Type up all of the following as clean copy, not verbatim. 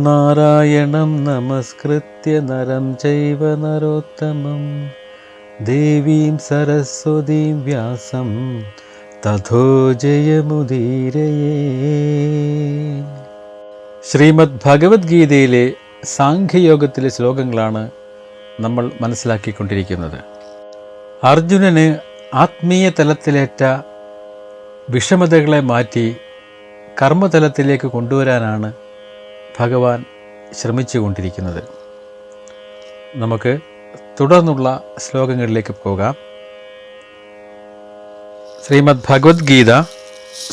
നാരായണം നമസ്കൃത്യ നരം ചൈവ നരോത്തമം ദേവീം സരസ്വതീം വ്യാസം തഥോ ജയമുദീരയേ. ശ്രീമദ് ഭഗവത്ഗീതയിലെ സാംഖ്യയോഗത്തിലെ ശ്ലോകങ്ങളാണ് നമ്മൾ മനസ്സിലാക്കിക്കൊണ്ടിരിക്കുന്നത്. അർജുനന് ആത്മീയ തലത്തിലേറ്റ വിഷമതകളെ മാറ്റി കർമ്മതലത്തിലേക്ക് കൊണ്ടുവരാനാണ് ഭഗവാൻ ശ്രമിച്ചുകൊണ്ടിരിക്കുന്നത്. നമുക്ക് തുടർന്നുള്ള ശ്ലോകങ്ങളിലേക്ക് പോകാം. ശ്രീമദ് ഭഗവത്ഗീത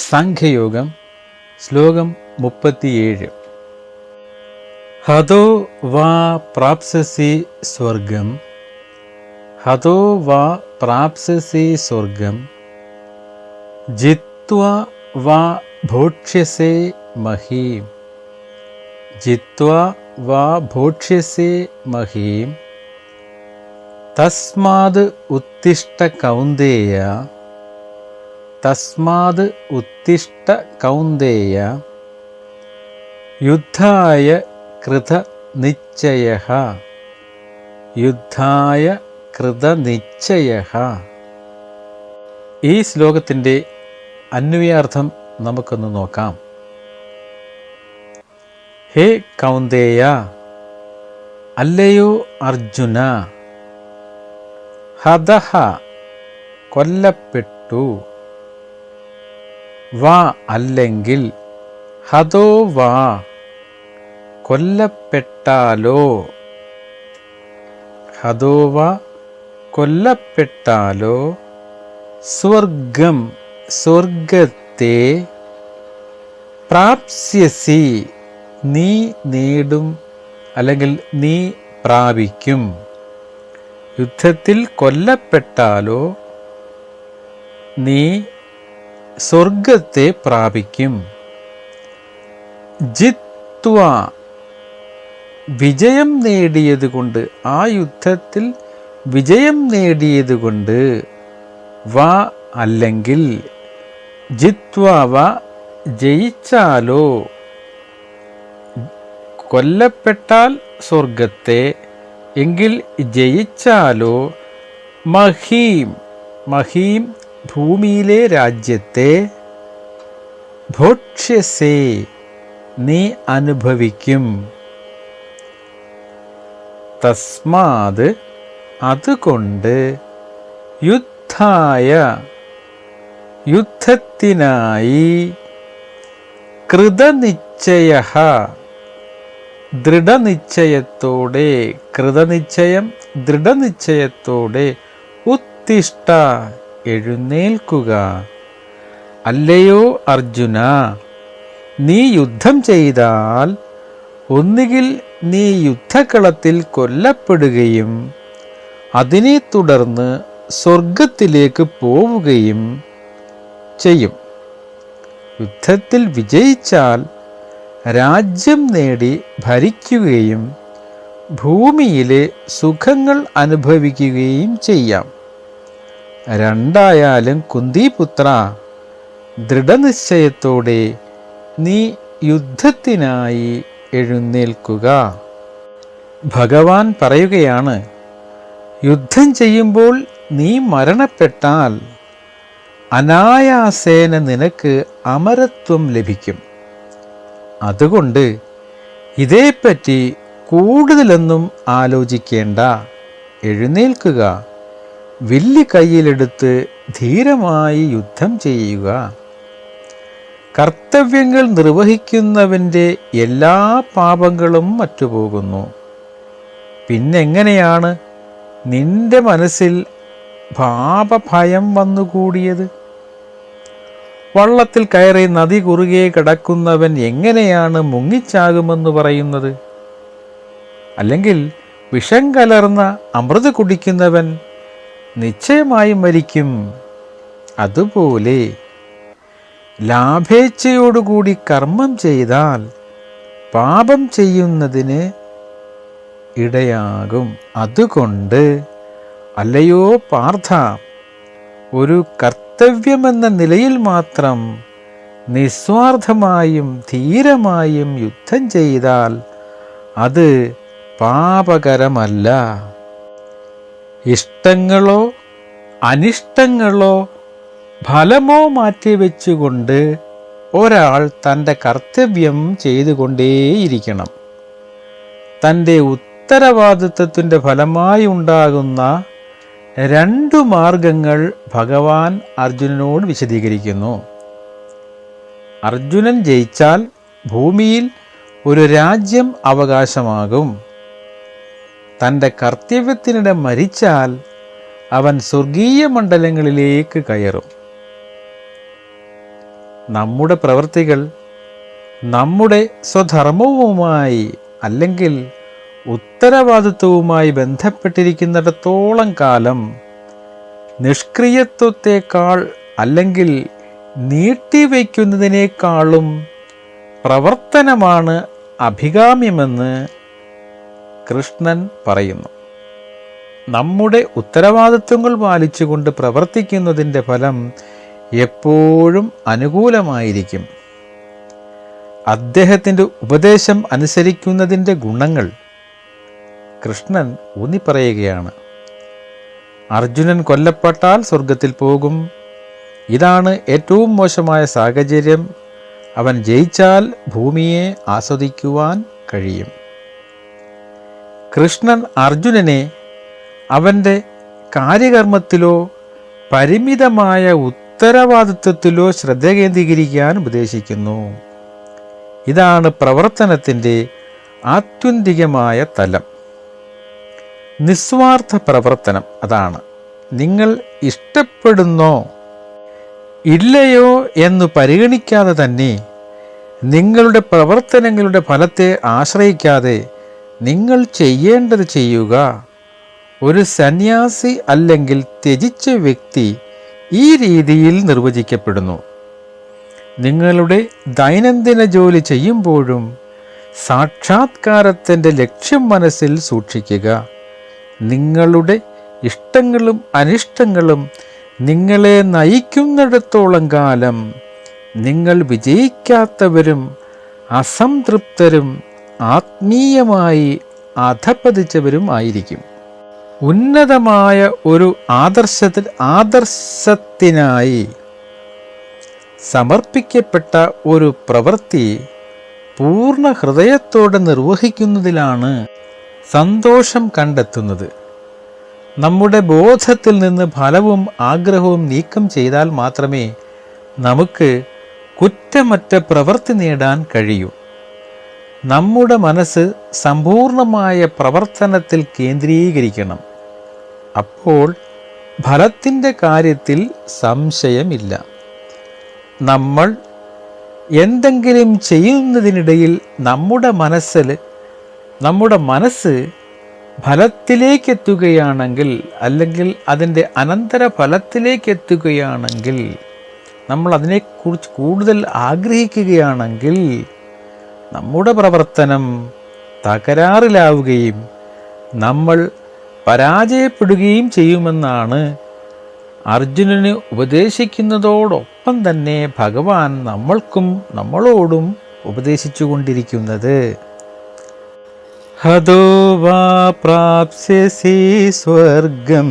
സാംഖ്യയോഗം ശ്ലോകം 37. ഹതോ വാ പ്രാപ്സ്യസി സ്വർഗം ഹതോ വാ പ്രാപ്സ്യസി സ്വർഗം ജിത്വാ വാ ഭോക്ഷ്യസേ മഹീം ജിത്വാ വാ ഭോക്ഷ്യസേ മഹീം തസ്മാത് ഉത്തിഷ്ഠ കൗന്ദേയ തസ്മാത് ഉത്തിഷ്ഠ കൗന്ദേയ യുദ്ധായ കൃതനിശ്ചയഃ യുദ്ധായ കൃതനിശ്ചയഃ. ഈ ശ്ലോകത്തിൻ്റെ അന്വയാർത്ഥം നമുക്കൊന്ന് നോക്കാം. ഹേ കൗന്ദേയ, അല്ലയോ അർജുന, ഹതഃ കൊല്ലപ്പെട്ടു, വാ അല്ലെങ്കിൽ, ഹതോ വാ കൊല്ലപ്പെട്ടാലോ, ഹതോ വാ കൊല്ലപ്പെട്ടാലോ, സ്വർഗം സ്വർഗത്തെ, പ്രാപ്സ്യസി നീ നേടും അല്ലെങ്കിൽ നീ പ്രാപിക്കും. യുദ്ധത്തിൽ കൊല്ലപ്പെട്ടാലോ നീ സ്വർഗത്തെ പ്രാപിക്കും. ജിത്വാ വിജയം നേടിയതുകൊണ്ട്, ആ യുദ്ധത്തിൽ വിജയം നേടിയതുകൊണ്ട്, വാ അല്ലെങ്കിൽ, ജിത്വാ വാ ജയിച്ചാലോ, കൊല്ലപ്പെട്ടാൽ സ്വർഗത്തെ, എങ്കിൽ ജയിച്ചാലോ, മഹീം മഹീം ഭൂമിയിലെ രാജ്യത്തെ, ഭോക്ഷ്യസേ നീ അനുഭവിക്കും. തസ്മാത് അതുകൊണ്ട്, യുദ്ധായ യുദ്ധത്തിനായി, കൃതനിശ്ചയഃ ദൃഢനിശ്ചയത്തോടെ, കൃതനിശ്ചയം ദൃഢനിശ്ചയത്തോടെ, ഉത്തിഷ്ഠ എഴുന്നേൽക്കുക. അല്ലയോ അർജുന, നീ യുദ്ധം ചെയ്താൽ ഒന്നുകിൽ നീ യുദ്ധക്കളത്തിൽ കൊല്ലപ്പെടുകയും അതിനെ തുടർന്ന് സ്വർഗത്തിലേക്ക് പോവുകയും ചെയ്യും. യുദ്ധത്തിൽ വിജയിച്ചാൽ രാജ്യം നേടി ഭരിക്കുകയും ഭൂമിയിലെ സുഖങ്ങൾ അനുഭവിക്കുകയും ചെയ്യാം. രണ്ടായാലും കുന്തിപുത്ര, ദൃഢനിശ്ചയത്തോടെ നീ യുദ്ധത്തിനായി എഴുന്നേൽക്കുക. ഭഗവാൻ പറയുകയാണ്, യുദ്ധം ചെയ്യുമ്പോൾ നീ മരണപ്പെട്ടാൽ അനായാസേന നിനക്ക് അമരത്വം ലഭിക്കും. അതുകൊണ്ട് ഇതേപ്പറ്റി കൂടുതലൊന്നും ആലോചിക്കേണ്ട, എഴുന്നേൽക്കുക, വില്ല് കയ്യിലെടുത്ത് ധീരമായി യുദ്ധം ചെയ്യുക. കർത്തവ്യങ്ങൾ നിർവഹിക്കുന്നവൻ്റെ എല്ലാ പാപങ്ങളും മറ്റുപോകുന്നു. പിന്നെങ്ങനെയാണ് നിന്റെ മനസ്സിൽ പാപഭയം വന്നുകൂടിയത്? വള്ളത്തിൽ കയറി നദി കുറുകെ കിടക്കുന്നവൻ എങ്ങനെയാണ് മുങ്ങിച്ചാകുമെന്ന് പറയുന്നത്? അല്ലെങ്കിൽ വിഷം കലർന്ന അമൃത് കുടിക്കുന്നവൻ നിശ്ചയമായും മരിക്കും. അതുപോലെ ലാഭേച്ഛയോടുകൂടി കർമ്മം ചെയ്താൽ പാപം ചെയ്യുന്നതിന് ഇടയാകും. അതുകൊണ്ട് അല്ലയോ പാർത്ഥ, ഒരു കർത്തവ്യമെന്ന നിലയിൽ മാത്രം നിസ്വാർത്ഥമായും ധീരമായും യുദ്ധം ചെയ്താൽ അത് പാപകരമല്ല. ഇഷ്ടങ്ങളോ അനിഷ്ടങ്ങളോ ഫലമോ മാറ്റിവെച്ചുകൊണ്ട് ഒരാൾ തൻ്റെ കർത്തവ്യം ചെയ്തുകൊണ്ടേയിരിക്കണം. തൻ്റെ ഉത്തരവാദിത്വത്തിൻ്റെ ഫലമായി ഉണ്ടാകുന്ന 2 മാർഗങ്ങൾ ഭഗവാൻ അർജുനനോട് വിശദീകരിക്കുന്നു. അർജുനൻ ജയിച്ചാൽ ഭൂമിയിൽ ഒരു രാജ്യം അവകാശമാകും. തൻ്റെ കർത്തവ്യത്തിനിടെ മരിച്ചാൽ അവൻ സ്വർഗീയ മണ്ഡലങ്ങളിലേക്ക് കയറും. നമ്മുടെ പ്രവൃത്തികൾ നമ്മുടെ സ്വധർമ്മവുമായി അല്ലെങ്കിൽ ഉത്തരവാദിത്വവുമായി ബന്ധപ്പെട്ടിരിക്കുന്നിടത്തോളം കാലം നിഷ്ക്രിയത്വത്തെക്കാൾ അല്ലെങ്കിൽ നീട്ടിവയ്ക്കുന്നതിനേക്കാളും പ്രവർത്തനമാണ് അഭികാമ്യമെന്ന് കൃഷ്ണൻ പറയുന്നു. നമ്മുടെ ഉത്തരവാദിത്വങ്ങൾ പാലിച്ചുകൊണ്ട് പ്രവർത്തിക്കുന്നതിൻ്റെ ഫലം എപ്പോഴും അനുകൂലമായിരിക്കും. അദ്ദേഹത്തിൻ്റെ ഉപദേശം അനുസരിക്കുന്നതിൻ്റെ ഗുണങ്ങൾ കൃഷ്ണൻ ഊന്നിപ്പറയുകയാണ്. അർജുനൻ കൊല്ലപ്പെട്ടാൽ സ്വർഗത്തിൽ പോകും. ഇതാണ് ഏറ്റവും മോശമായ സാഹചര്യം. അവൻ ജയിച്ചാൽ ഭൂമിയെ ആസ്വദിക്കുവാൻ കഴിയും. കൃഷ്ണൻ അർജുനനെ അവൻ്റെ കാര്യകർമ്മത്തിലോ പരിമിതമായ ഉത്തരവാദിത്വത്തിലോ ശ്രദ്ധ കേന്ദ്രീകരിക്കാൻ ഉപദേശിക്കുന്നു. ഇതാണ് പ്രവർത്തനത്തിൻ്റെ ആത്യന്തികമായ തലം. നിസ്വാർത്ഥ പ്രവർത്തനം അതാണ്. നിങ്ങൾ ഇഷ്ടപ്പെടുന്നോ ഇല്ലയോ എന്ന് പരിഗണിക്കാതെ തന്നെ നിങ്ങളുടെ പ്രവർത്തനങ്ങളുടെ ഫലത്തെ ആശ്രയിക്കാതെ നിങ്ങൾ ചെയ്യേണ്ടത് ചെയ്യുക. ഒരു സന്യാസി അല്ലെങ്കിൽ ത്യജിച്ച വ്യക്തി ഈ രീതിയിൽ നിർവചിക്കപ്പെടുന്നു. നിങ്ങളുടെ ദൈനംദിന ജോലി ചെയ്യുമ്പോഴും സാക്ഷാത്കാരത്തിൻ്റെ ലക്ഷ്യം മനസ്സിൽ സൂക്ഷിക്കുക. നിങ്ങളുടെ ഇഷ്ടങ്ങളും അനിഷ്ടങ്ങളും നിങ്ങളെ നയിക്കുന്നിടത്തോളം കാലം നിങ്ങൾ വിജയിക്കാത്തവരും അസംതൃപ്തരും ആത്മീയമായി അധപ്പതിച്ചവരും ആയിരിക്കും. ഉന്നതമായ ഒരു ആദർശത്തിനായി സമർപ്പിക്കപ്പെട്ട ഒരു പ്രവൃത്തി പൂർണ്ണ ഹൃദയത്തോടെ നിർവഹിക്കുന്നതിലാണ് സന്തോഷം കണ്ടെത്തുന്നത്. നമ്മുടെ ബോധത്തിൽ നിന്ന് ഫലവും ആഗ്രഹവും നീക്കം ചെയ്താൽ മാത്രമേ നമുക്ക് കുറ്റമറ്റ പ്രവൃത്തി നേടാൻ കഴിയൂ. നമ്മുടെ മനസ്സ് സമ്പൂർണമായ പ്രവർത്തനത്തിൽ കേന്ദ്രീകരിക്കണം. അപ്പോൾ ഫലത്തിൻ്റെ കാര്യത്തിൽ സംശയമില്ല. നമ്മൾ എന്തെങ്കിലും ചെയ്യുന്നതിനിടയിൽ നമ്മുടെ മനസ്സ് ഫലത്തിലേക്കെത്തുകയാണെങ്കിൽ അല്ലെങ്കിൽ അതിൻ്റെ അനന്തരഫലത്തിലേക്കെത്തുകയാണെങ്കിൽ നമ്മൾ അതിനെക്കുറിച്ച് കൂടുതൽ ആഗ്രഹിക്കുകയാണെങ്കിൽ നമ്മുടെ പ്രവർത്തനം തകരാറിലാവുകയും നമ്മൾ പരാജയപ്പെടുകയും ചെയ്യുമെന്നാണ് അർജുനന് ഉപദേശിക്കുന്നതോടൊപ്പം തന്നെ ഭഗവാൻ നമ്മളോടും ഉപദേശിച്ചു കൊണ്ടിരിക്കുന്നത്. ഹതോ വാ പ്രാപ്സ്യസി സ്വർഗം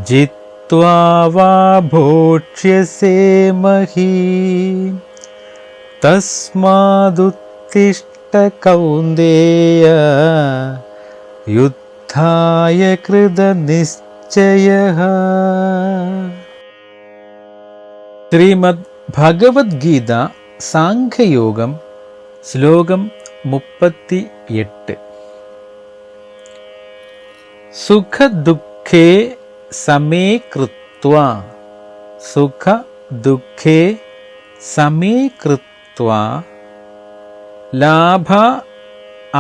ജിത്വാ വാ ഭോക്ഷ്യസേ മഹീം തസ്മാദുത്തിഷ്ഠ കൗന്ദേയ യുദ്ധായ കൃതനിശ്ചയഃ. ശ്രീമദ് ഭഗവത്ഗീത സാംഖ്യയോഗം ശ്ലോകം 38. സുഖദുഃഖേ സമേ കൃത്വാ സുഖദുഃഖേ സമേ കൃത്വാ ലാഭ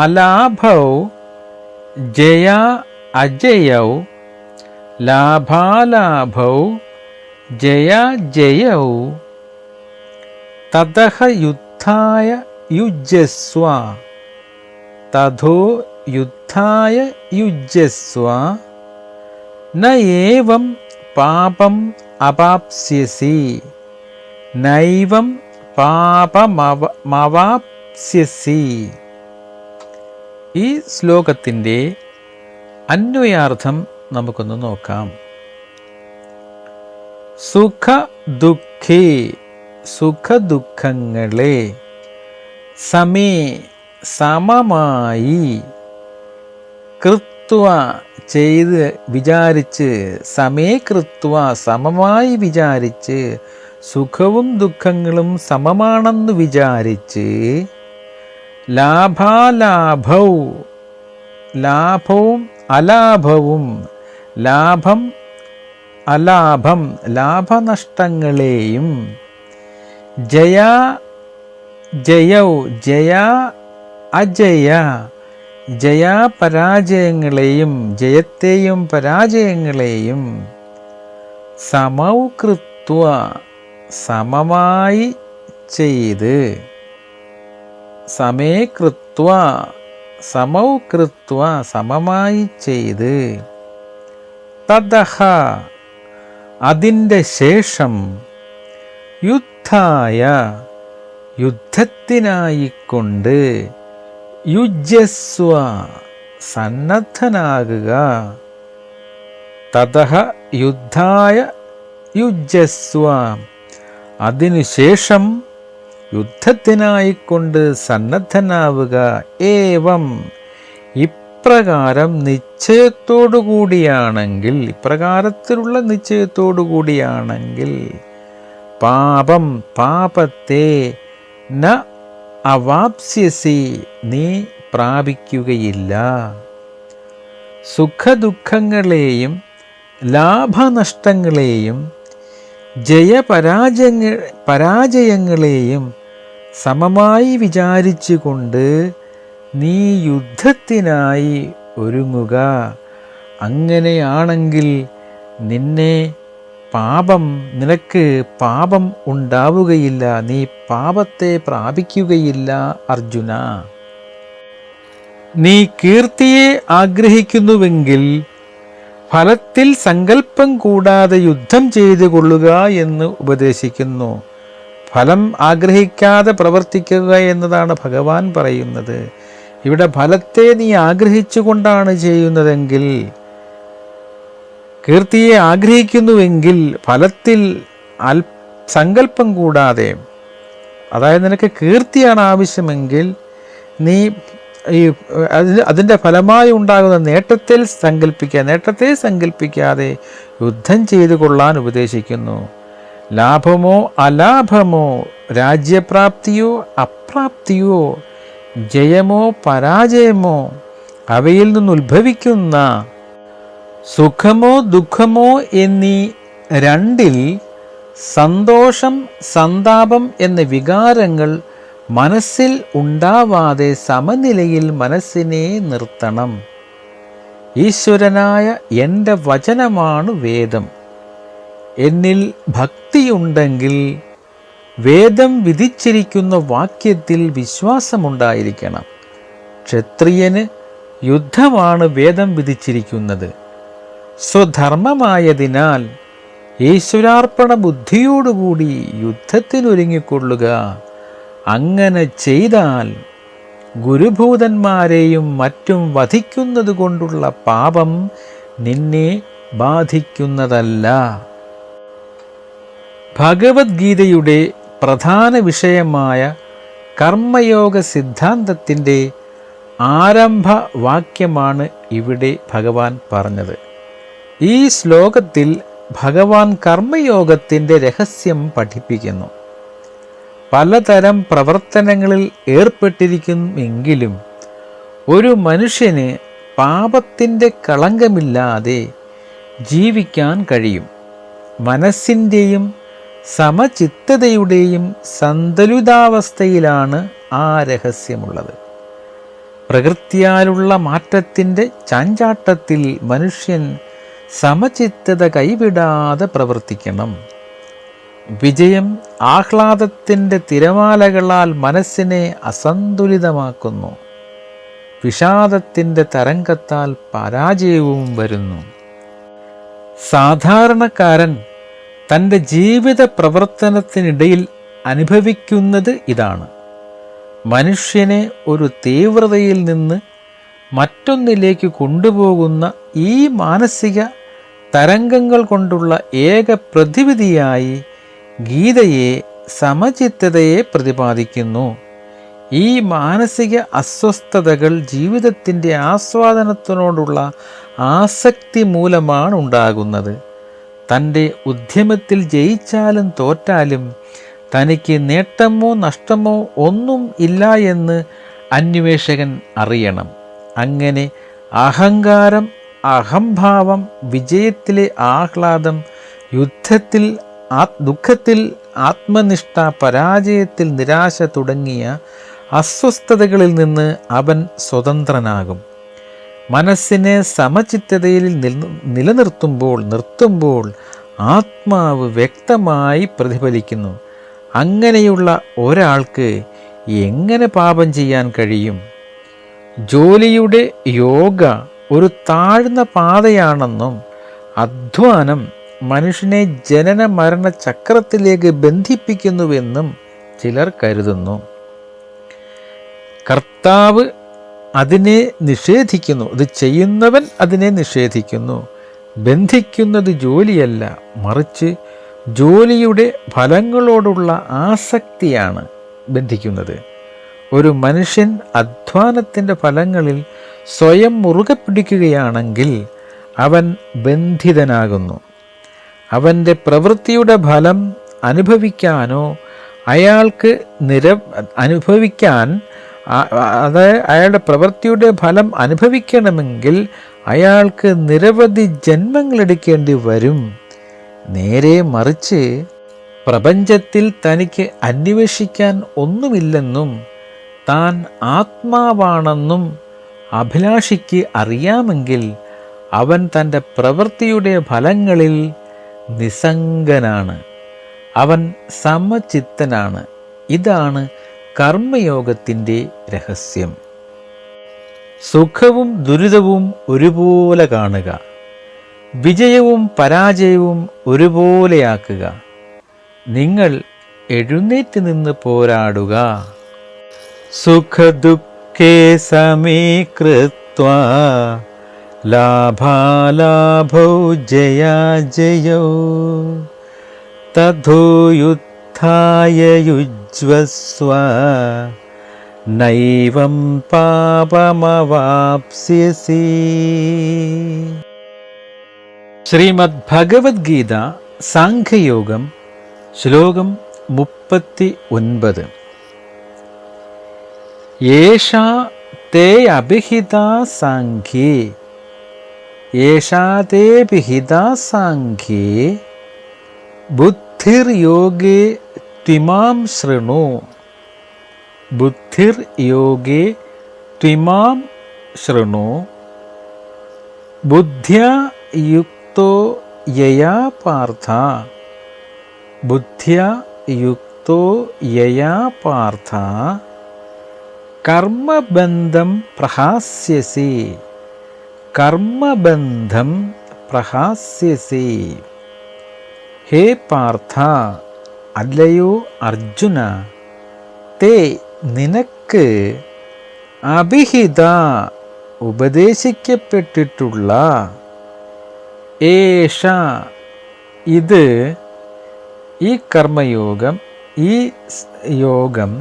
അലാഭൗ ജയ അജയൗ ലാഭാലാഭൗ ജയാജയൗ തതഃ യുദ്ധായ യുജ്യസ്വ തഥോ യുദ്ധായ യുജ്യസ്വ ന ഏവം പാപം അവാപ്സ്യസി നൈവം പാപമവാപ്സ്യസി. ഈ ശ്ലോകത്തിൻ്റെ അന്വയാർത്ഥം നമുക്കൊന്ന് നോക്കാം. സുഖ ദുഃഖേ, സുഖദുഃഖങ്ങളെ, സമേ സമമായി, കൃത്വ ചെയ്ത് വിചാരിച്ച്, സമേ കൃത്വ സമമായി വിചാരിച്ച്, സുഖവും ദുഃഖങ്ങളും സമമാണെന്ന് വിചാരിച്ച്, ലാഭാലാഭൗ, ലാഭവും അലാഭവും, ലാഭം അലാഭം ലാഭനഷ്ടങ്ങളെയും, ജയ ജയൗ ജയ അജയ ജയാപരാജയങ്ങളെയും, ജയത്തെയും പരാജയങ്ങളെയും, സമൗ കൃത്വ സമമായി ചെയ്ത്, സമേ കൃത്വ സമൗ കൃത്വ സമമായി ചെയ്ത്, തദഹ അതിൻ്റെ ശേഷം, യുദ്ധായ യുദ്ധത്തിനായിക്കൊണ്ട്, യുജ്യസ്വ സന്നദ്ധനാകുക, തതഃ യുദ്ധായ യുജ്യസ്വ അതിനുശേഷം യുദ്ധത്തിനായിക്കൊണ്ട് സന്നദ്ധനാവുക, ഏവം ഇപ്രകാരം നിശ്ചയത്തോടു കൂടിയാണെങ്കിൽ, ഇപ്രകാരത്തിലുള്ള നിശ്ചയത്തോടു കൂടിയാണെങ്കിൽ, പാപം പാപത്തെ ന അവാപ്സ്യസി നീ പ്രാപിക്കുകയില്ല. സുഖദുഃഖങ്ങളെയും ലാഭനഷ്ടങ്ങളെയും പരാജയങ്ങളെയും സമമായി വിചാരിച്ചുകൊണ്ട് നീ യുദ്ധത്തിനായി ഒരുങ്ങുക. അങ്ങനെയാണെങ്കിൽ നിനക്ക് പാപം ഉണ്ടാവുകയില്ല, നീ പാപത്തെ പ്രാപിക്കുകയില്ല അർജുന. നീ കീർത്തിയെ ആഗ്രഹിക്കുന്നുവെങ്കിൽ ഫലത്തിൽ സങ്കല്പം കൂടാതെ യുദ്ധം ചെയ്തു കൊള്ളുക എന്ന് ഉപദേശിക്കുന്നു. ഫലം ആഗ്രഹിക്കാതെ പ്രവർത്തിക്കുക എന്നതാണ് ഭഗവാൻ പറയുന്നത്. ഇവിടെ ഫലത്തെ നീ ആഗ്രഹിച്ചുകൊണ്ടാണ് ചെയ്യുന്നതെങ്കിൽ, കീർത്തിയെ ആഗ്രഹിക്കുന്നുവെങ്കിൽ ഫലത്തിൽ സങ്കല്പം കൂടാതെ, അതായത് നിനക്ക് കീർത്തിയാണ് ആവശ്യമെങ്കിൽ നീ അതിൻ്റെ ഫലമായി ഉണ്ടാകുന്ന നേട്ടത്തെ സങ്കല്പിക്കാതെ യുദ്ധം ചെയ്തു കൊള്ളാൻ ഉപദേശിക്കുന്നു. ലാഭമോ അലാഭമോ, രാജ്യപ്രാപ്തിയോ അപ്രാപ്തിയോ, ജയമോ പരാജയമോ, അവയിൽ നിന്നുദ്ഭവിക്കുന്ന സുഖമോ ദുഃഖമോ എന്നീ രണ്ടിൽ സന്തോഷം സന്താപം എന്ന വികാരങ്ങൾ മനസ്സിൽ ഉണ്ടാവാതെ സമനിലയിൽ മനസ്സിനെ നിർത്തണം. ഈശ്വരനായ എൻ്റെ വചനമാണ് വേദം. എന്നിൽ ഭക്തിയുണ്ടെങ്കിൽ വേദം വിധിച്ചിരിക്കുന്ന വാക്യത്തിൽ വിശ്വാസമുണ്ടായിരിക്കണം. ക്ഷത്രിയന് യുദ്ധമാണ് വേദം വിധിച്ചിരിക്കുന്നത്. സ്വധർമ്മമായതിനാൽ ഈശ്വരാർപ്പണ ബുദ്ധിയോടുകൂടി യുദ്ധത്തിനൊരുങ്ങിക്കൊള്ളുക. അങ്ങനെ ചെയ്താൽ ഗുരുഭൂതന്മാരെയും മറ്റും വധിക്കുന്നത് കൊണ്ടുള്ള പാപം നിന്നെ ബാധിക്കുന്നതല്ല. ഭഗവത്ഗീതയുടെ പ്രധാന വിഷയമായ കർമ്മയോഗ സിദ്ധാന്തത്തിൻ്റെ ആരംഭവാക്യമാണ് ഇവിടെ ഭഗവാൻ പറഞ്ഞത്. ഈ ശ്ലോകത്തിൽ ഭഗവാൻ കർമ്മയോഗത്തിൻ്റെ രഹസ്യം പഠിപ്പിക്കുന്നു. പലതരം പ്രവർത്തനങ്ങളിൽ ഏർപ്പെട്ടിരിക്കുമെങ്കിലും ഒരു മനുഷ്യന് പാപത്തിൻ്റെ കളങ്കമില്ലാതെ ജീവിക്കാൻ കഴിയും. മനസ്സിൻ്റെയും സമചിത്തതയുടെയും സന്തുലിതാവസ്ഥയിലാണ് ആ രഹസ്യമുള്ളത്. പ്രകൃത്യാലുള്ള മാറ്റത്തിൻ്റെ ചാഞ്ചാട്ടത്തിൽ മനുഷ്യൻ സമചിത്തത കൈവിടാതെ പ്രവർത്തിക്കണം. വിജയം ആഹ്ലാദത്തിൻ്റെ തിരമാലകളാൽ മനസ്സിനെ അസന്തുലിതമാക്കുന്നു. വിഷാദത്തിൻ്റെ തരംഗത്താൽ പരാജയവും വരുന്നു. സാധാരണക്കാരൻ തൻ്റെ ജീവിത പ്രവർത്തനത്തിനിടയിൽ അനുഭവിക്കുന്നത് ഇതാണ്. മനുഷ്യനെ ഒരു തീവ്രതയിൽ നിന്ന് മറ്റൊന്നിലേക്ക് കൊണ്ടുപോകുന്ന ഈ മാനസിക തരംഗങ്ങൾ കൊണ്ടുള്ള ഏക പ്രതിവിധിയായി ഗീതയെ സമചിത്തതയെ പ്രതിപാദിക്കുന്നു. ഈ മാനസിക അസ്വസ്ഥതകൾ ജീവിതത്തിൻ്റെ ആസ്വാദനത്തിനോടുള്ള ആസക്തി മൂലമാണ് ഉണ്ടാകുന്നത്. തൻ്റെ ഉദ്യമത്തിൽ ജയിച്ചാലും തോറ്റാലും തനിക്ക് നേട്ടമോ നഷ്ടമോ ഒന്നും ഇല്ല എന്ന് അന്വേഷകൻ അറിയണം. അങ്ങനെ അഹങ്കാരം, അഹംഭാവം, വിജയത്തിലെ ആഹ്ലാദം, യുദ്ധത്തിൽ ദുഃഖത്തിൽ ആത്മനിഷ്ഠ, പരാജയത്തിൽ നിരാശ തുടങ്ങിയ അസ്വസ്ഥതകളിൽ നിന്ന് അവൻ സ്വതന്ത്രനാകും. മനസ്സിനെ സമചിത്തതയിൽ നിർത്തുമ്പോൾ ആത്മാവ് വ്യക്തമായി പ്രതിഫലിക്കുന്നു. അങ്ങനെയുള്ള ഒരാൾക്ക് എങ്ങനെ പാപം ചെയ്യാൻ കഴിയും? ജോലിയുടെ യോഗ ഒരു താഴ്ന്ന പാതയാണെന്നും അധ്വാനം മനുഷ്യനെ ജനന മരണ ചക്രത്തിലേക്ക് ബന്ധിപ്പിക്കുന്നുവെന്നും ചിലർ കരുതുന്നു. കർത്താവ് അതിനെ നിഷേധിക്കുന്നു. ഇത് ചെയ്യുന്നവൻ അതിനെ നിഷേധിക്കുന്നു. ബന്ധിക്കുന്നത് ജോലിയല്ല, മറിച്ച് ജോലിയുടെ ഫലങ്ങളോടുള്ള ആസക്തിയാണ് ബന്ധിക്കുന്നത്. ഒരു മനുഷ്യൻ അധ്വാനത്തിൻ്റെ ഫലങ്ങളിൽ സ്വയം മുറുകെ പിടിക്കുകയാണെങ്കിൽ അവൻ ബന്ധിതനാകുന്നു. അവൻ്റെ പ്രവൃത്തിയുടെ ഫലം അനുഭവിക്കാനോ അയാൾക്ക് അയാളുടെ പ്രവൃത്തിയുടെ ഫലം അനുഭവിക്കണമെങ്കിൽ അയാൾക്ക് നിരവധി ജന്മങ്ങളെടുക്കേണ്ടി വരും. നേരെ മറിച്ച് പ്രപഞ്ചത്തിൽ തനിക്ക് അന്വേഷിക്കാൻ ഒന്നുമില്ലെന്നും താൻ ആത്മാവാണെന്നും അഭിലാഷിക്ക് അറിയാമെങ്കിൽ അവൻ തൻ്റെ പ്രവൃത്തിയുടെ ഫലങ്ങളിൽ നിസ്സംഗനാണ്. അവൻ സമചിത്തനാണ്. ഇതാണ് കർമ്മയോഗത്തിൻ്റെ രഹസ്യം. സുഖവും ദുരിതവും ഒരുപോലെ കാണുക. വിജയവും പരാജയവും ഒരുപോലെയാക്കുക. നിങ്ങൾ എഴുന്നേറ്റ് നിന്ന് പോരാടുക. സുഖദുഃഖേ സമീകൃത്വാ ലാഭാലാഭൗ ജയാജയൗ തഥോ യുദ്ധായ യുജ്വസ്വ നൈവം പാപമവാപ്സ്യസി. ശ്രീമദ് ഭഗവത്ഗീത സാംഖ്യയോഗം ശ്ലോകം 39. യേഷാ തേ അഭിഹിതാ സാംഖ്യേ യേഷാ തേ വിഹിതാ സാംഖ്യേ ബുദ്ധിർയോഗേ ത്വിമാം ശൃണു. ബുദ്ധിർയോഗേ ത്വിമാം ശൃണു. ബുദ്ധ്യാ യുക്തോ യയാ പാർത്ഥ. ബുദ്ധ്യാ യുക്തോ യയാ പാർത്ഥ കർമ്മബന്ധം പ്രഹാസ്യസി. കർമ്മബന്ധം പ്രഹാസ്യസി. ഹേ പാർത്ഥ, അല്ലയോ അർജുന, തേ നിനക്ക് അഭിഹിത ഉപദേശിക്കപ്പെട്ടിട്ടുള്ള ഏഷ ഇത്, ഈ കർമ്മയോഗം, ഈ യോഗം,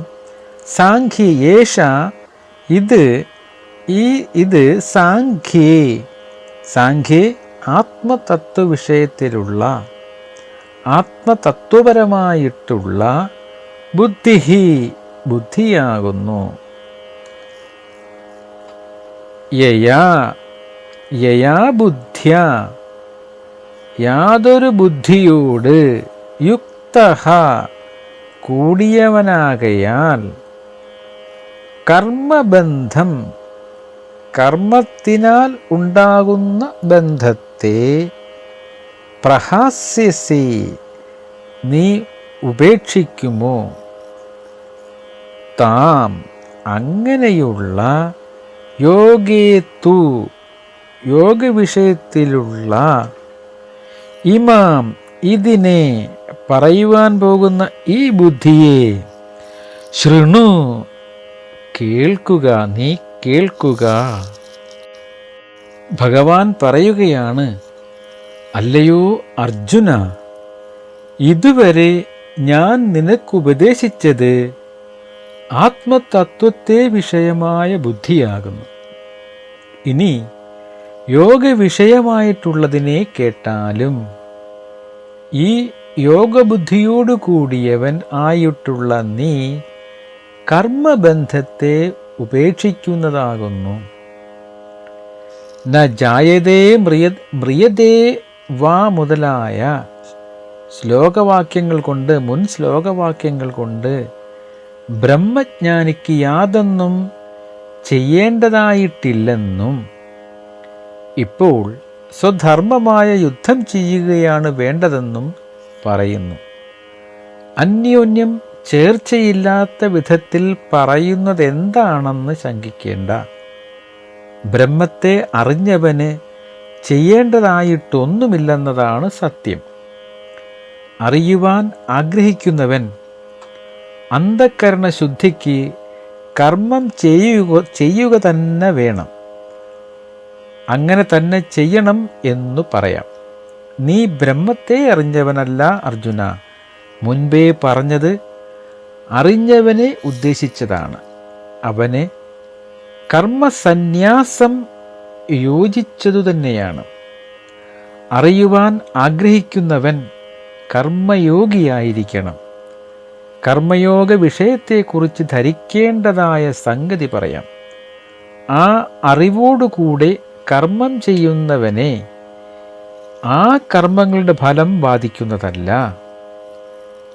സാംഖ്യേഷ ഇത് സാംഖ്യേ. സാംഖ്യേ ആത്മതത്വ വിഷയത്തിലുള്ള, ആത്മതത്വപരമായിട്ടുള്ള ബുദ്ധിയാകുന്നു. യയാ ബുദ്ധ്യ യാതൊരു ബുദ്ധിയോട് യുക്തഃ കൂടിയവനാകയാൽ കർമ്മബന്ധം കർമ്മത്തിനാൽ ഉണ്ടാകുന്ന ബന്ധത്തെ പ്രഹാസ്യസി നീ ഉപേക്ഷിക്കുമോ. താം അങ്ങനെയുള്ള യോഗേതു യോഗവിഷയത്തിലുള്ള ഇമാം ഇതിനെ പറയുവാൻ പോകുന്ന ഈ ബുദ്ധിയെ ശൃണു കേൾക്കുക, നീ കേൾക്കുക. ഭഗവാൻ പറയുകയാണ്, അല്ലയോ അർജുന, ഇതുവരെ ഞാൻ നിനക്കുപദേശിച്ചത് ആത്മതത്വത്തെ വിഷയമായ ബുദ്ധിയാകുന്നു. ഇനി യോഗ വിഷയമായിട്ടുള്ളതിനെ കേട്ടാലും ഈ യോഗബുദ്ധിയോടു കൂടിയവൻ ആയിട്ടുള്ള നീ കർമ്മബന്ധത്തെ ഉപേക്ഷിക്കുന്നതാകുന്നു. ന ജായതേ മ്രിയതേ വാ മുതലായ ശ്ലോകവാക്യങ്ങൾ കൊണ്ട്, മുൻ ശ്ലോകവാക്യങ്ങൾ കൊണ്ട് ബ്രഹ്മജ്ഞാനിക്ക് യാതൊന്നും ചെയ്യേണ്ടതായിട്ടില്ലെന്നും ഇപ്പോൾ സ്വധർമ്മമായ യുദ്ധം ചെയ്യുകയാണ് വേണ്ടതെന്നും പറയുന്നു. അന്യോന്യം ചേർച്ചയില്ലാത്ത വിധത്തിൽ പറയുന്നതെന്താണെന്ന് ശങ്കിക്കേണ്ട. ബ്രഹ്മത്തെ അറിഞ്ഞവന് ചെയ്യേണ്ടതായിട്ടൊന്നുമില്ലെന്നതാണ് സത്യം. അറിയുവാൻ ആഗ്രഹിക്കുന്നവൻ അന്ധക്കരണ ശുദ്ധിക്ക് കർമ്മം ചെയ്യുക തന്നെ വേണം. അങ്ങനെ തന്നെ ചെയ്യണം എന്നു പറയാം. നീ ബ്രഹ്മത്തെ അറിഞ്ഞവനല്ല അർജുന. മുൻപേ പറഞ്ഞത് അറിഞ്ഞവനെ ഉദ്ദേശിച്ചതാണ്. അവനെ കർമ്മസന്യാസം യോജിച്ചതു തന്നെയാണ്. അറിയുവാൻ ആഗ്രഹിക്കുന്നവൻ കർമ്മയോഗിയായിരിക്കണം. കർമ്മയോഗ വിഷയത്തെക്കുറിച്ച് ധരിക്കേണ്ടതായ സംഗതി പറയാം. ആ അറിവോടുകൂടെ കർമ്മം ചെയ്യുന്നവനെ ആ കർമ്മങ്ങളുടെ ഫലം ബാധിക്കുന്നതല്ല.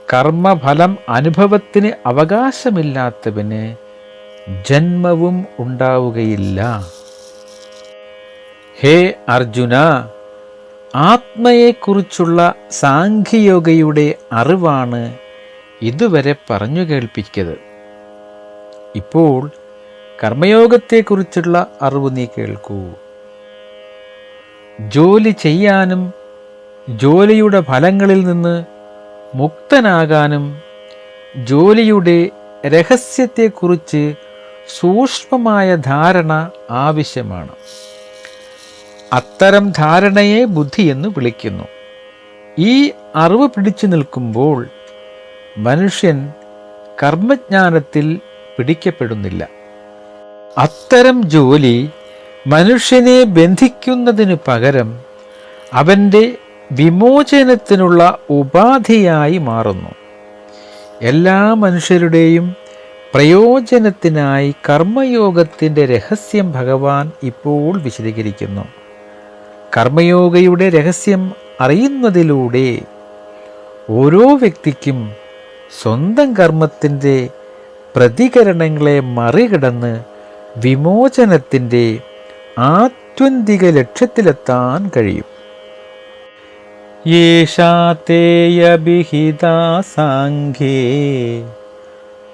കർമ്മഫലം അനുഭവത്തിന് അവകാശമില്ലാത്തവന് ജന്മവും ഉണ്ടാവുകയില്ല. ഹേ അർജുന, ആത്മയെക്കുറിച്ചുള്ള സാഖ്യയോഗയുടെ അറിവാണ് ഇതുവരെ പറഞ്ഞു കേൾപ്പിച്ചത്. ഇപ്പോൾ കർമ്മയോഗത്തെക്കുറിച്ചുള്ള അറിവ് നീ കേൾക്കൂ. ജോലി ചെയ്യാനും ജോലിയുടെ ഫലങ്ങളിൽ നിന്ന് മുക്തനാകാനും ജോലിയുടെ രഹസ്യത്തെക്കുറിച്ച് സൂക്ഷ്മമായ ധാരണ ആവശ്യമാണ്. അത്തരം ധാരണയെ ബുദ്ധി എന്ന് വിളിക്കുന്നു. ഈ അറിവ് പിടിച്ചു നിൽക്കുമ്പോൾ മനുഷ്യൻ കർമ്മജ്ഞാനത്തിൽ പിടിക്കപ്പെടുന്നില്ല. അത്തരം ജോലി മനുഷ്യനെ ബന്ധിക്കുന്നതിനു പകരം അവൻ്റെ വിമോചനത്തിനുള്ള ഉപാധിയായി മാറുന്നു. എല്ലാ മനുഷ്യരുടെയും പ്രയോജനത്തിനായി കർമ്മയോഗത്തിൻ്റെ രഹസ്യം ഭഗവാൻ ഇപ്പോൾ വിശദീകരിക്കുന്നു. കർമ്മയോഗയുടെ രഹസ്യം അറിയുന്നതിലൂടെ ഓരോ വ്യക്തിക്കും സ്വന്തം കർമ്മത്തിൻ്റെ പ്രതികരണങ്ങളെ മറികടന്ന് വിമോചനത്തിൻ്റെ ആത്യന്തിക ലക്ഷ്യത്തിലെത്താൻ കഴിയും. യേഷാതേയഭിഹിതാ സാംഖ്യേ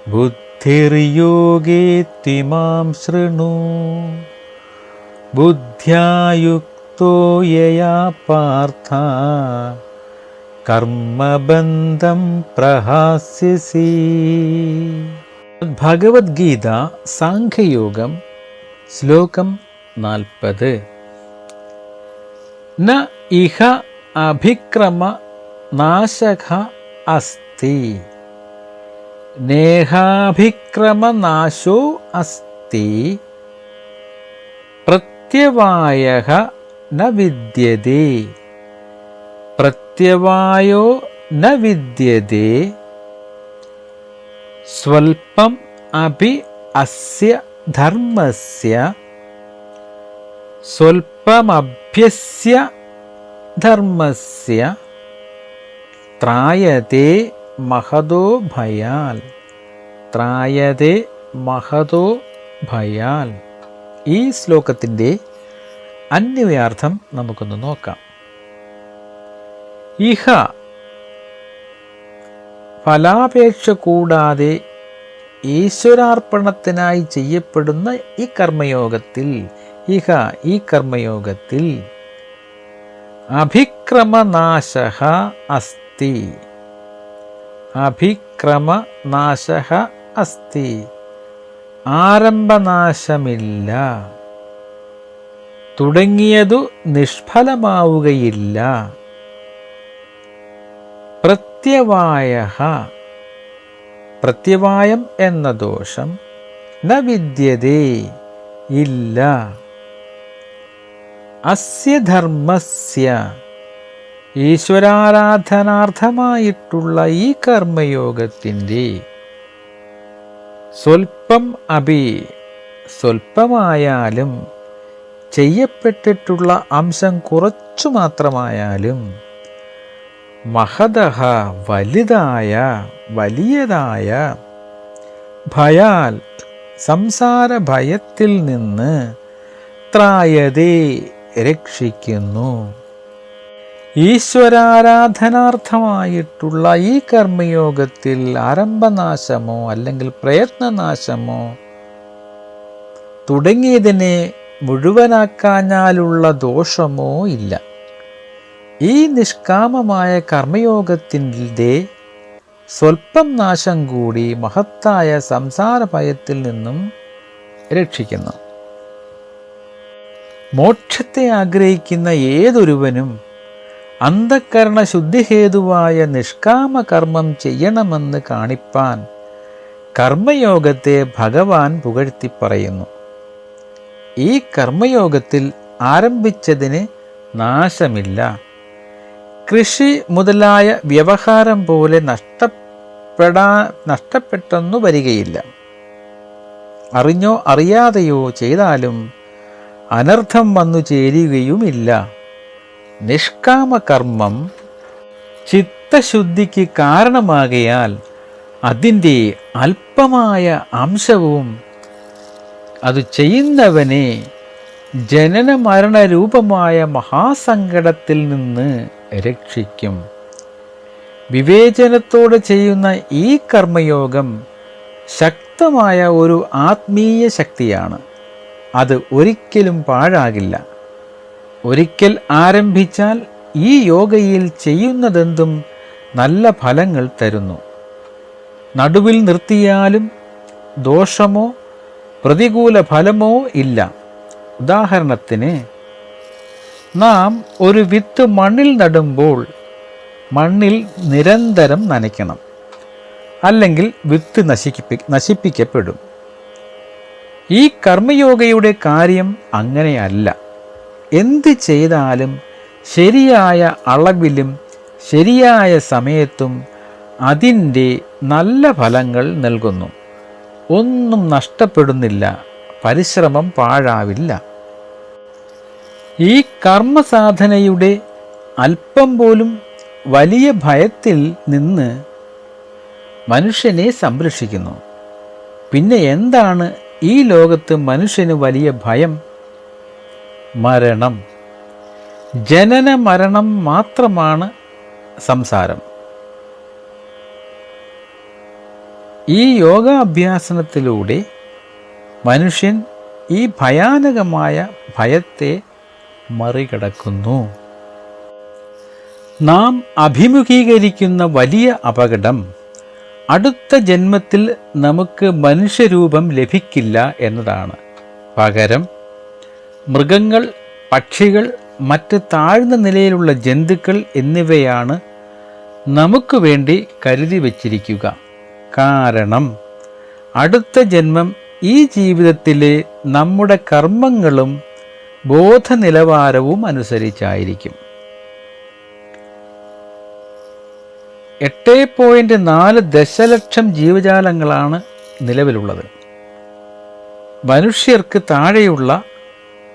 ബുദ്ധിർയോഗേ ത്വിമാം ശൃണു ബുദ്ധ്യായുക്തോ യയാ പാർത്ഥ കർമ്മബന്ധം പ്രഹാസ്യസി. ഭഗവത്ഗീത സാംഖ്യയോഗം ശ്ലോകം 40. ന ഇഹ അഭിക്രമ നാശക അസ്തി നേഹാഭിക്രമ നാശോ അസ്തി പ്രത്യവായഃ ന വിദ്യതേ പ്രത്യവായോ ന വിദ്യതേ സ്വൽപം അപി അസ്യ ധർമ്മസ്യ സ്വൽപമഭ്യസ്യ ധർമ്മസ്യ ത്രായതേ മഹതോ ഭയാൽ. ത്രായതേ മഹതോ ഭയാൽ. ഈ ശ്ലോകത്തിൻ്റെ അന്വയാർത്ഥം നമുക്കൊന്ന് നോക്കാം. ഇഹ ഫലാപേക്ഷ കൂടാതെ ഈശ്വരാർപ്പണത്തിനായി ചെയ്യപ്പെടുന്ന ഈ കർമ്മയോഗത്തിൽ, ഈ കർമ്മയോഗത്തിൽ അഭിക്രമനാശഃ അസ്തി. അഭിക്രമനാശഃ അസ്തി. ആരംഭനാശമില്ല. തുടങ്ങിയതു നിഷ്ഫലമാവുകയില്ല. പ്രത്യവായഃ, പ്രത്യവായം എന്ന ദോഷം ന വിദ്യതേ, ഇല്ല. അസ്യ ധർമ്മസ്യ, ഈശ്വരാരാധനാർത്ഥമായിട്ടുള്ള ഈ കർമ്മയോഗത്തിൻ്റെ സ്വൽപ്പം അപി, സ്വൽപ്പമായാലും ചെയ്യപ്പെട്ടിട്ടുള്ള അംശം കുറച്ചു മാത്രമായാലും മഹതഃ, വലുതായ വലിയതായ ഭയാൽ, സംസാര ഭയത്തിൽ നിന്ന് ത്രായതേ, രക്ഷിക്കുന്നു. ഈശ്വരാരാധനാർത്ഥമായിട്ടുള്ള ഈ കർമ്മയോഗത്തിൽ ആരംഭനാശമോ അല്ലെങ്കിൽ പ്രയത്നനാശമോ തുടങ്ങിയതിനെ മുഴുവനാക്കാഞ്ഞാലുള്ള ദോഷമോ ഇല്ല. ഈ നിഷ്കാമമായ കർമ്മയോഗത്തിൻ്റെ സ്വൽപ്പം നാശം കൂടി മഹത്തായ സംസാര ഭയത്തിൽ നിന്നും രക്ഷിക്കുന്നു. മോക്ഷത്തെ ആഗ്രഹിക്കുന്ന ഏതൊരുവനും അന്ധക്കരണ ശുദ്ധിഹേതുവായ നിഷ്കാമ കർമ്മം ചെയ്യണമെന്ന് കാണിപ്പാൻ കർമ്മയോഗത്തെ ഭഗവാൻ പുകഴ്ത്തി പറയുന്നു. ഈ കർമ്മയോഗത്തിൽ ആരംഭിച്ചതിന് നാശമില്ല. കൃഷി മുതലായ വ്യവഹാരം പോലെ നഷ്ടപ്പെട്ടെന്നു വരികയില്ല. അറിഞ്ഞോ അറിയാതെയോ ചെയ്താലും അനർത്ഥം വന്നു ചേരുകയുമില്ല. നിഷ്കാമകർമ്മം ചിത്തശുദ്ധിക്ക് കാരണമാകയാൽ അതിൻ്റെ അല്പമായ അംശവും അത് ചെയ്യുന്നവനെ ജനന മരണരൂപമായ മഹാസങ്കടത്തിൽ നിന്ന് രക്ഷിക്കും. വിവേചനത്തോടെ ചെയ്യുന്ന ഈ കർമ്മയോഗം ശക്തമായ ഒരു ആത്മീയ ശക്തിയാണ്. അത് ഒരിക്കലും പാഴാകില്ല. ഒരിക്കൽ ആരംഭിച്ചാൽ ഈ യോഗയിൽ ചെയ്യുന്നതെന്തും നല്ല ഫലങ്ങൾ തരുന്നു. നടുവിൽ നിർത്തിയാലും ദോഷമോ പ്രതികൂല ഫലമോ ഇല്ല. ഉദാഹരണത്തിന്, നാം ഒരു വിത്ത് മണ്ണിൽ നടുമ്പോൾ മണ്ണിൽ നിരന്തരം നനയ്ക്കണം, അല്ലെങ്കിൽ വിത്ത് നശിപ്പിക്കപ്പെടും. ഈ കർമ്മയോഗയുടെ കാര്യം അങ്ങനെയല്ല. എന്ത് ചെയ്താലും ശരിയായ അളവിലും ശരിയായ സമയത്തും അതിൻ്റെ നല്ല ഫലങ്ങൾ നൽകുന്നു. ഒന്നും നഷ്ടപ്പെടുന്നില്ല, പരിശ്രമം പാഴാവില്ല. ഈ കർമ്മസാധനയുടെ അല്പം പോലും വലിയ ഭയത്തിൽ നിന്ന് മനുഷ്യനെ സംരക്ഷിക്കുന്നു. പിന്നെ എന്താണ് ഈ ലോകത്ത് മനുഷ്യന് വലിയ ഭയം? മരണം. ജനന മരണം മാത്രമാണ് സംസാരം. ഈ യോഗാഭ്യാസനത്തിലൂടെ മനുഷ്യൻ ഈ ഭയാനകമായ ഭയത്തെ മറികടക്കുന്നു. നാം അഭിമുഖീകരിക്കുന്ന വലിയ അപകടം അടുത്ത ജന്മത്തിൽ നമുക്ക് മനുഷ്യരൂപം ലഭിക്കില്ല എന്നതാണ്. പകരം മൃഗങ്ങൾ, പക്ഷികൾ, മറ്റ് താഴ്ന്ന നിലയിലുള്ള ജന്തുക്കൾ എന്നിവയാണ് നമുക്ക് വേണ്ടി കരുതി വച്ചിരിക്കുക. കാരണം അടുത്ത ജന്മം ഈ ജീവിതത്തിലെ നമ്മുടെ കർമ്മങ്ങളും ബോധനിലവാരവും അനുസരിച്ചായിരിക്കും. 8.4 ദശലക്ഷം ജീവജാലങ്ങളാണ് നിലവിലുള്ളത്. മനുഷ്യർക്ക് താഴെയുള്ള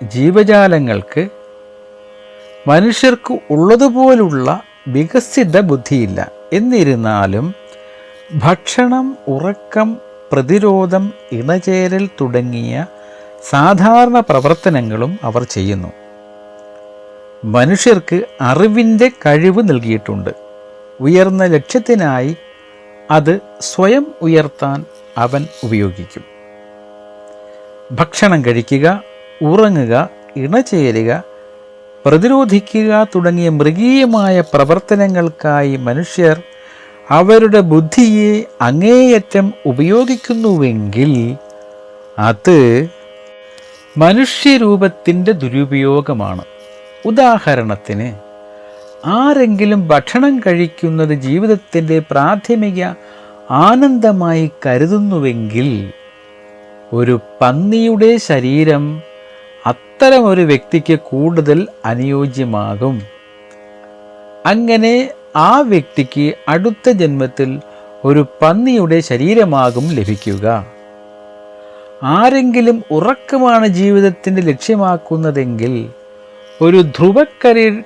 ജീവജാലങ്ങൾക്ക് മനുഷ്യർക്ക് ഉള്ളതുപോലുള്ള വികസിത ബുദ്ധിയില്ല. എന്നിരുന്നാലും ഭക്ഷണം, ഉറക്കം, പ്രതിരോധം, ഇണചേരൽ തുടങ്ങിയ സാധാരണ പ്രവർത്തനങ്ങളും അവർ ചെയ്യുന്നു. മനുഷ്യർക്ക് അറിവിൻ്റെ കഴിവ് നൽകിയിട്ടുണ്ട്. ഉയർന്ന ലക്ഷ്യത്തിനായി അത് സ്വയം ഉയർത്താൻ അവൻ ഉപയോഗിക്കും. ഭക്ഷണം കഴിക്കുക, ഉറങ്ങുക, ഇണചേരുക, പ്രതിരോധിക്കുക തുടങ്ങിയ മൃഗീയമായ പ്രവർത്തനങ്ങൾക്കായി മനുഷ്യർ അവരുടെ ബുദ്ധിയെ അങ്ങേയറ്റം ഉപയോഗിക്കുന്നുവെങ്കിൽ അത് മനുഷ്യരൂപത്തിൻ്റെ ദുരുപയോഗമാണ്. ഉദാഹരണത്തിന്, ആരെങ്കിലും ഭക്ഷണം കഴിക്കുന്നത് ജീവിതത്തിൻ്റെ പ്രാഥമിക ആനന്ദമായി കരുതുന്നുവെങ്കിൽ ഒരു പന്നിയുടെ ശരീരം അത്തരമൊരു വ്യക്തിക്ക് കൂടുതൽ അനുയോജ്യമാകും. അങ്ങനെ ആ വ്യക്തിക്ക് അടുത്ത ജന്മത്തിൽ ഒരു പന്നിയുടെ ശരീരമാകും ലഭിക്കുക. ആരെങ്കിലും ഉറക്കമാണ് ജീവിതത്തിൻ്റെ ലക്ഷ്യമാക്കുന്നതെങ്കിൽ ഒരു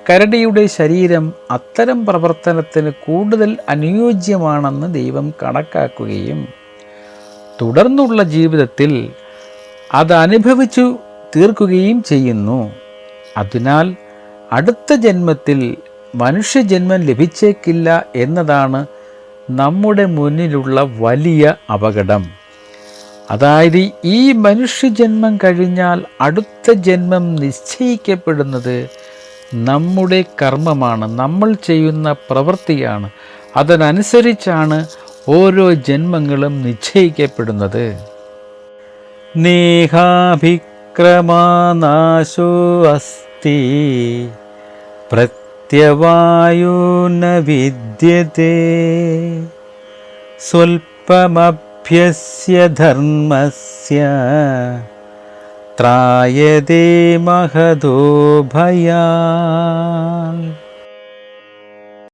കരടിയുടെ ശരീരം അത്തരം പ്രവർത്തനത്തിന് കൂടുതൽ അനുയോജ്യമാണെന്ന് ദൈവം കണക്കാക്കുകയും തുടർന്നുള്ള ജീവിതത്തിൽ അത് അനുഭവിച്ചു തീർക്കുകയും ചെയ്യുന്നു. അതിനാൽ അടുത്ത ജന്മത്തിൽ മനുഷ്യജന്മം ലഭിച്ചേക്കില്ല എന്നതാണ് നമ്മുടെ മുന്നിലുള്ള വലിയ അപകടം. അതായത് ഈ മനുഷ്യജന്മം കഴിഞ്ഞാൽ അടുത്ത ജന്മം നിശ്ചയിക്കപ്പെടുന്നത് നമ്മുടെ കർമ്മമാണ്, നമ്മൾ ചെയ്യുന്ന പ്രവൃത്തിയാണ്. അതിനനുസരിച്ചാണ് ഓരോ ജന്മങ്ങളും നിശ്ചയിക്കപ്പെടുന്നത്. നേഹാഭിക്രമാനാശോ അസ്തി പ്രത്യവായോ ന വിദ്യതേ സ്വൽപമഭ്യസ്യ ധർമ്മസ്യ ത്രായതേ മഹതോ ഭയാൽ.